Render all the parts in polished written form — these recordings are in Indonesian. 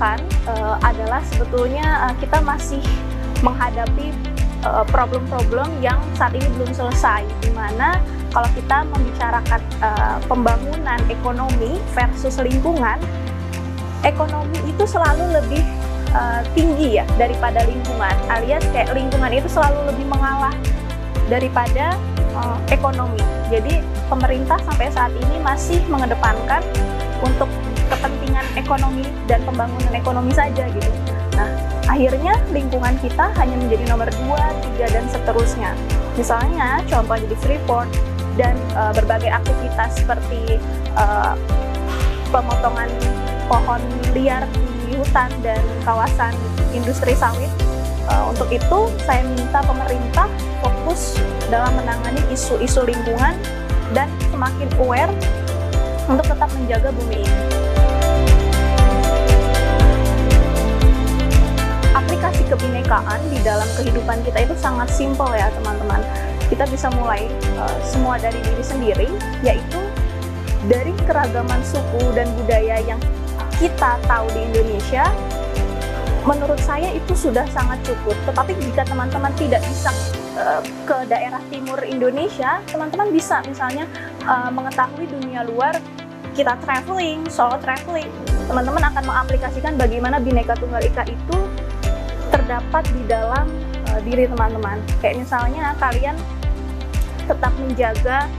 rasakan adalah sebetulnya kita masih menghadapi problem-problem yang saat ini belum selesai, di mana kalau kita membicarakan pembangunan ekonomi versus lingkungan, ekonomi itu selalu lebih tinggi ya daripada lingkungan, alias kayak lingkungan itu selalu lebih mengalah daripada ekonomi. Jadi pemerintah sampai saat ini masih mengedepankan untuk kepentingan ekonomi dan pembangunan ekonomi saja gitu. Nah, akhirnya lingkungan kita hanya menjadi nomor 2, 3, dan seterusnya. Misalnya contohnya di Freeport dan berbagai aktivitas seperti pemotongan pohon liar di hutan dan kawasan industri sawit. Untuk itu saya minta pemerintah fokus dalam menangani isu-isu lingkungan dan semakin aware untuk tetap menjaga bumi ini. Aplikasi kebinekaan di dalam kehidupan kita itu sangat simpel ya teman-teman. Kita bisa mulai semua dari diri sendiri, yaitu dari keragaman suku dan budaya yang kita tahu di Indonesia. Menurut saya itu sudah sangat cukup. Tetapi jika teman-teman tidak bisa ke daerah timur Indonesia, teman-teman bisa misalnya mengetahui dunia luar. Kita traveling, solo traveling, teman-teman akan mengaplikasikan bagaimana Bhinneka Tunggal Ika itu terdapat di dalam diri teman-teman. Kayak misalnya kalian tetap menjaga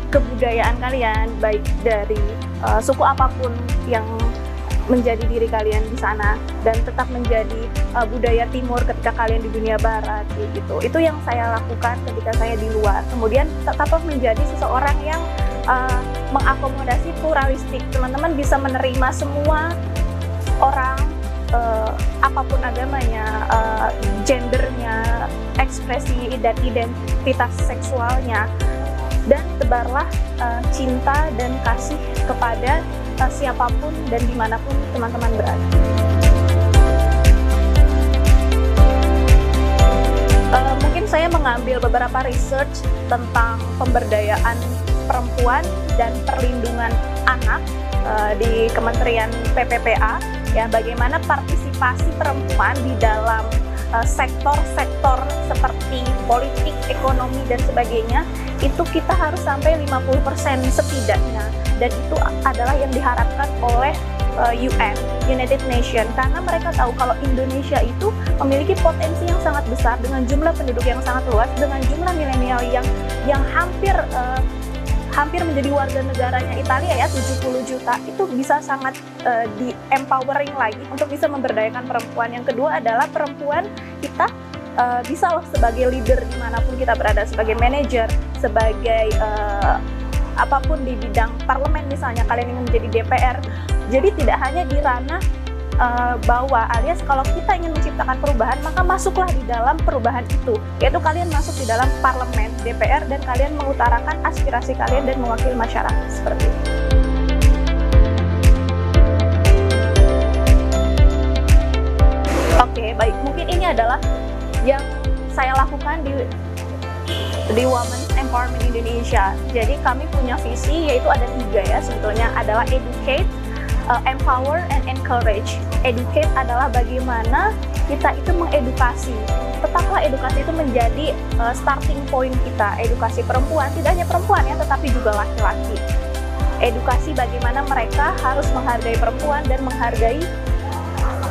kebudayaan kalian, baik dari suku apapun yang menjadi diri kalian di sana, dan tetap menjadi budaya timur ketika kalian di dunia barat gitu. Itu yang saya lakukan ketika saya di luar. Kemudian tetap menjadi seseorang yang mengakomodasi pluralistik. Teman-teman bisa menerima semua orang, apapun agamanya, gendernya, ekspresinya, dan identitas seksualnya, dan tebarlah cinta dan kasih kepada siapapun dan dimanapun teman-teman berada. Mungkin saya mengambil beberapa research tentang pemberdayaan perempuan dan perlindungan anak di Kementerian PPPA, ya, bagaimana partisipasi perempuan di dalam sektor-sektor seperti politik, ekonomi, dan sebagainya, itu kita harus sampai 50% setidaknya, dan itu adalah yang diharapkan oleh UN, United Nations, karena mereka tahu kalau Indonesia itu memiliki potensi yang sangat besar dengan jumlah penduduk yang sangat luas, dengan jumlah milenial yang hampir menjadi warga negaranya Italia ya, 70 juta, itu bisa sangat di empowering lagi untuk bisa memberdayakan perempuan. Yang kedua adalah perempuan kita bisa loh sebagai leader dimanapun kita berada, sebagai manajer, sebagai apapun di bidang parlemen misalnya, kalian ingin menjadi DPR. Jadi tidak hanya di ranah bawah, alias kalau kita ingin menciptakan perubahan, maka masuklah di dalam perubahan itu, yaitu kalian masuk di dalam parlemen, DPR, dan kalian mengutarakan aspirasi kalian dan mewakili masyarakat seperti itu. Oke, baik, mungkin ini adalah yang saya lakukan di Women's Empowerment Indonesia. Jadi kami punya visi, yaitu ada 3 ya sebetulnya, adalah educate, empower, and encourage. Educate adalah bagaimana kita itu mengedukasi. Tetaplah edukasi itu menjadi starting point kita. Edukasi perempuan, tidak hanya perempuan ya, tetapi juga laki-laki. Edukasi bagaimana mereka harus menghargai perempuan dan menghargai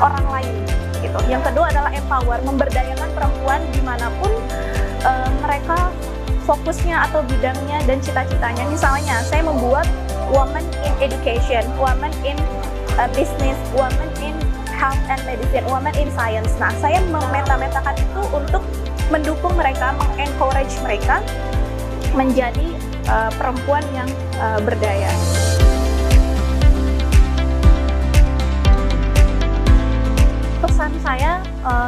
orang lain gitu. Yang kedua adalah empower, memberdayakan perempuan dimanapun mereka fokusnya atau bidangnya dan cita-citanya. Misalnya saya membuat Women in Education, Women in Business, Women in Health and Medicine, Women in Science. Nah, saya memeta-metakan itu untuk mendukung mereka, mengencourage mereka menjadi perempuan yang berdaya. Pesan saya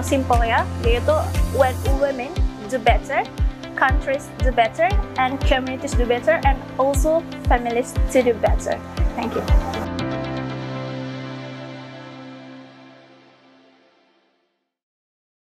simple ya, yaitu when women do better, countries do better, and communities do better, and also families to do better. Thank you.